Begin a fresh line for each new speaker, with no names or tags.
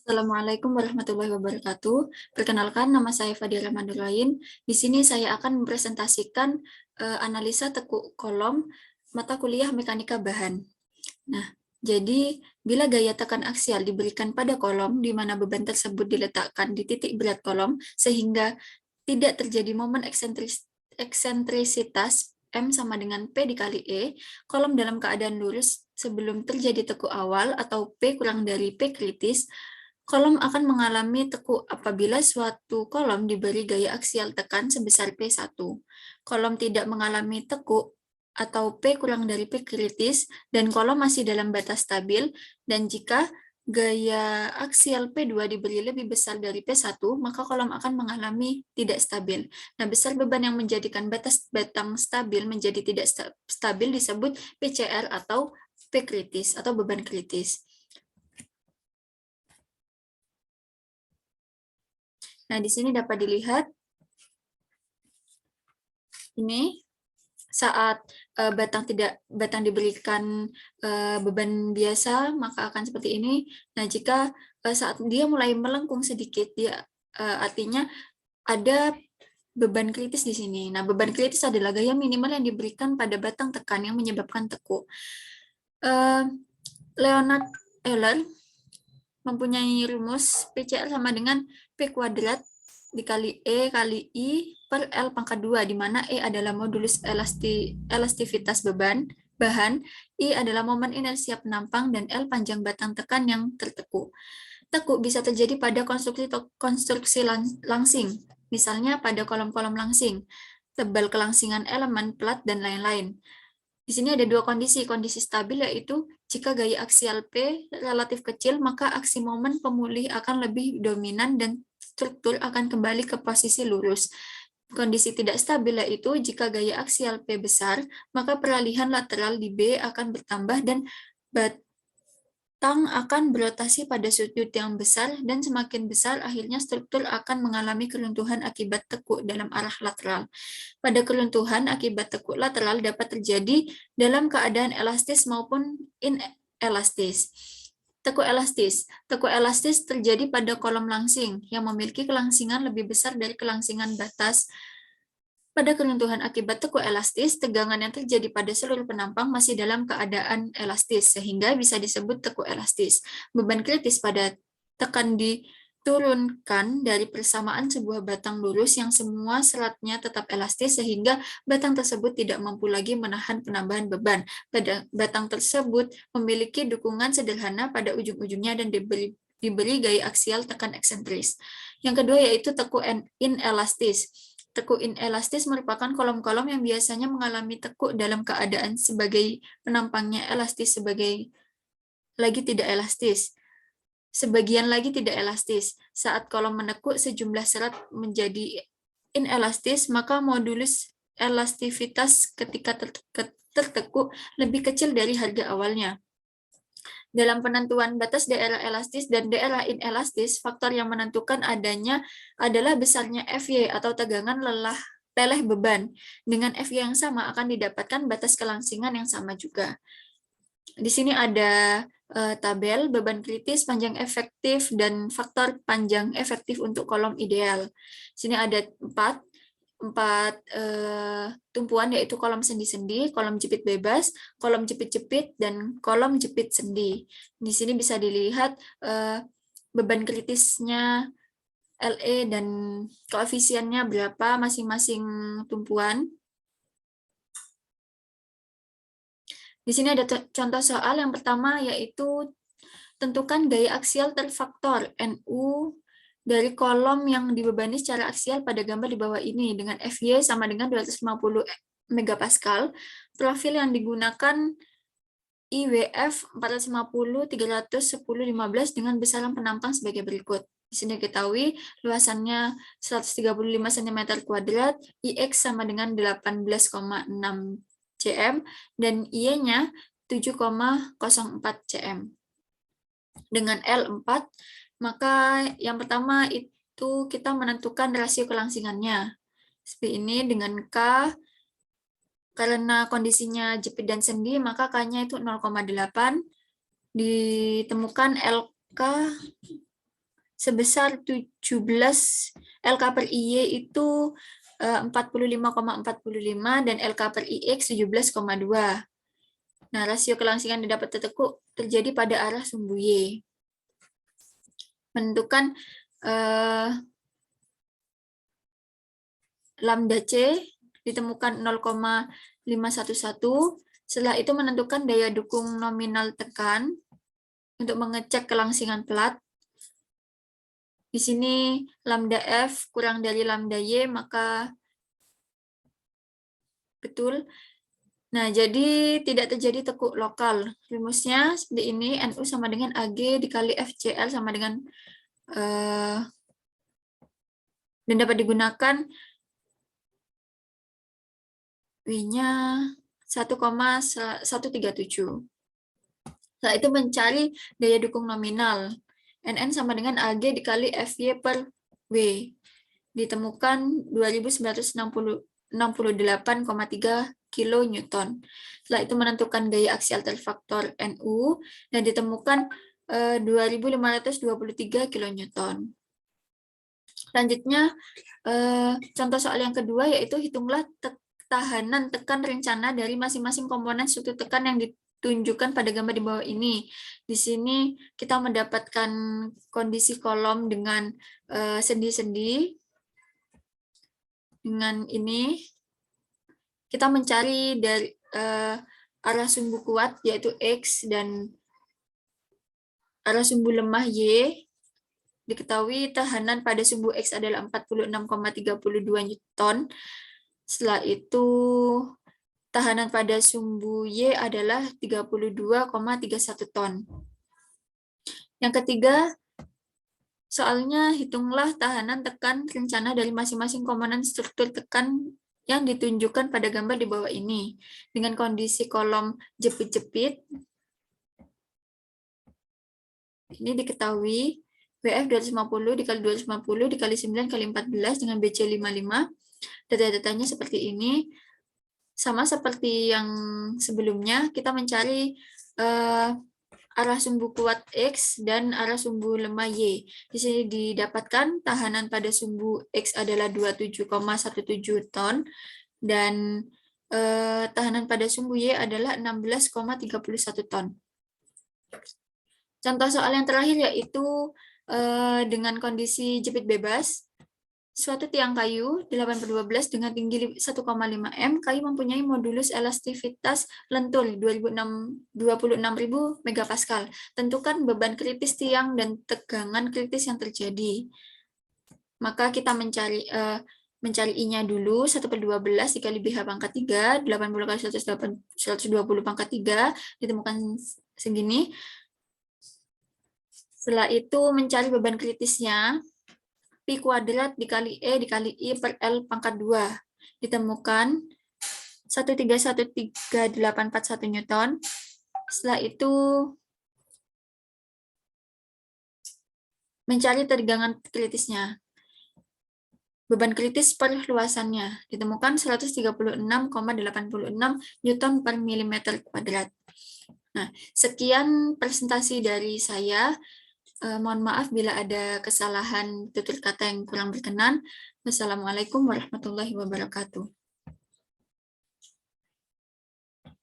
Assalamualaikum warahmatullahi wabarakatuh. Perkenalkan, nama saya Fadila Mandulain. Di sini saya akan mempresentasikan analisa tekuk kolom mata kuliah mekanika bahan. Nah, jadi bila gaya tekan aksial diberikan pada kolom di mana beban tersebut diletakkan di titik berat kolom sehingga tidak terjadi momen eksentrisitas M sama dengan P dikali E, kolom dalam keadaan lurus sebelum terjadi tekuk awal atau P kurang dari P kritis, kolom akan mengalami tekuk apabila suatu kolom diberi gaya aksial tekan sebesar P1. Kolom tidak mengalami tekuk atau P kurang dari P kritis dan kolom masih dalam batas stabil, dan jika gaya aksial P2 diberi lebih besar dari P1, maka kolom akan mengalami tidak stabil. Nah, besar beban yang menjadikan batas batang stabil menjadi tidak stabil disebut PCR atau P kritis atau beban kritis. Nah, di sini dapat dilihat ini saat batang diberikan beban biasa, maka akan seperti ini. Nah, jika saat dia mulai melengkung sedikit, dia artinya ada beban kritis di sini. Nah, beban kritis adalah gaya minimal yang diberikan pada batang tekan yang menyebabkan tekuk. Leonhard Euler mempunyai rumus PCR sama dengan P kuadrat dikali E kali I per L pangkat 2, di mana E adalah modulus elastivitas bahan, I adalah momen inersia penampang, dan L panjang batang tekan yang tertekuk. Tekuk bisa terjadi pada konstruksi langsing, misalnya pada kolom-kolom langsing, tebal kelangsingan elemen, plat, dan lain-lain. Di sini ada dua kondisi. Kondisi stabil yaitu jika gaya aksial P relatif kecil, maka aksi momen pemulih akan lebih dominan dan struktur akan kembali ke posisi lurus. Kondisi tidak stabil yaitu jika gaya aksial P besar, maka peralihan lateral di B akan bertambah dan batang akan berotasi pada sudut yang besar, dan semakin besar akhirnya struktur akan mengalami keruntuhan akibat tekuk dalam arah lateral. Pada keruntuhan akibat tekuk lateral dapat terjadi dalam keadaan elastis maupun inelastis. Tekuk elastis. Tekuk elastis terjadi pada kolom langsing yang memiliki kelangsingan lebih besar dari kelangsingan batas. Pada keruntuhan akibat tekuk elastis, tegangan yang terjadi pada seluruh penampang masih dalam keadaan elastis, sehingga bisa disebut tekuk elastis. Beban kritis pada tekan diturunkan dari persamaan sebuah batang lurus yang semua seratnya tetap elastis, sehingga batang tersebut tidak mampu lagi menahan penambahan beban. Batang tersebut memiliki dukungan sederhana pada ujung-ujungnya dan diberi gaya aksial tekan eksentris. Yang kedua yaitu tekuk inelastis. Tekuk inelastis merupakan kolom-kolom yang biasanya mengalami tekuk dalam keadaan sebagai penampangnya elastis, sebagian lagi tidak elastis. Saat kolom menekuk sejumlah serat menjadi inelastis, maka modulus elastivitas ketika tertekuk lebih kecil dari harga awalnya. Dalam penentuan batas daerah elastis dan daerah inelastis, faktor yang menentukan adanya adalah besarnya Fy atau tegangan leleh beban. Dengan Fy yang sama akan didapatkan batas kelangsingan yang sama juga. Di sini ada tabel beban kritis, panjang efektif, dan faktor panjang efektif untuk kolom ideal. Di sini ada empat tumpuan, yaitu kolom sendi-sendi, kolom jepit bebas, kolom jepit-jepit, dan kolom jepit sendi. Di sini bisa dilihat beban kritisnya LE dan koefisiennya berapa masing-masing tumpuan. Di sini ada contoh soal yang pertama, yaitu tentukan gaya aksial terfaktor NU dari kolom yang dibebani secara aksial pada gambar di bawah ini dengan Fy sama dengan 250 megapascal. Profil yang digunakan IWF 450, 310, 15 dengan besaran penampang sebagai berikut. Di sini diketahui luasannya 135 cm kuadrat, IX sama dengan 18,6 cm, dan Y-nya 7,04 cm. Dengan L4, maka yang pertama itu kita menentukan rasio kelangsingannya. Seperti ini dengan K, karena kondisinya jepit dan sendi, maka K-nya itu 0,8. Ditemukan LK sebesar 17 LK per IY itu 45,45 dan LK per IX 17,2. Nah, rasio kelangsingan didapat tekuk terjadi pada arah sumbu Y. Menentukan lambda C ditemukan 0,511. Setelah itu menentukan daya dukung nominal tekan untuk mengecek kelangsingan plat. Di sini lambda F kurang dari lambda Y, maka betul. Nah, jadi tidak terjadi tekuk lokal. Rumusnya seperti ini, NU sama dengan AG dikali FCL sama dengan dan dapat digunakan W-nya 1,137. Setelah itu mencari daya dukung nominal. NN sama dengan AG dikali FY per W. Ditemukan 2968,3 kN. Setelah itu menentukan gaya aksial terfaktor NU dan ditemukan 2523 kN. Selanjutnya, contoh soal yang kedua yaitu hitunglah tahanan tekan rencana dari masing-masing komponen struktur tekan yang ditunjukkan pada gambar di bawah ini. Di sini kita mendapatkan kondisi kolom dengan sendi-sendi. Dengan ini kita mencari dari arah sumbu kuat yaitu X dan arah sumbu lemah Y. Diketahui tahanan pada sumbu X adalah 46,32 Newton. Setelah itu tahanan pada sumbu Y adalah 32,31 ton. Yang ketiga, soalnya hitunglah tahanan tekan rencana dari masing-masing komponen struktur tekan yang ditunjukkan pada gambar di bawah ini. Dengan kondisi kolom jepit-jepit, ini diketahui WF 250 dikali 250 dikali 9 kali 14 dengan BC 55. Data-datanya seperti ini. Sama seperti yang sebelumnya, kita mencari arah sumbu kuat X dan arah sumbu lemah Y. Di sini didapatkan tahanan pada sumbu X adalah 27,17 ton dan tahanan pada sumbu Y adalah 16,31 ton. Contoh soal yang terakhir yaitu dengan kondisi jepit bebas. Suatu tiang kayu 8/12 dengan tinggi 1,5 m, kayu mempunyai modulus elastivitas lentur 26.000 MPa. Tentukan beban kritis tiang dan tegangan kritis yang terjadi. Maka kita mencari I-nya dulu, 1/12 dikali BH pangkat 3, 80 kali 120 pangkat 3, ditemukan segini. Setelah itu mencari beban kritisnya, Pi kuadrat dikali E dikali I per L pangkat 2. Ditemukan 1313841 Newton. Setelah itu mencari tegangan kritisnya. Beban kritis per luasannya ditemukan 136,86 Newton per milimeter kuadrat. Nah, sekian presentasi dari saya. Mohon maaf bila ada kesalahan tutur kata yang kurang berkenan. Wassalamualaikum warahmatullahi wabarakatuh.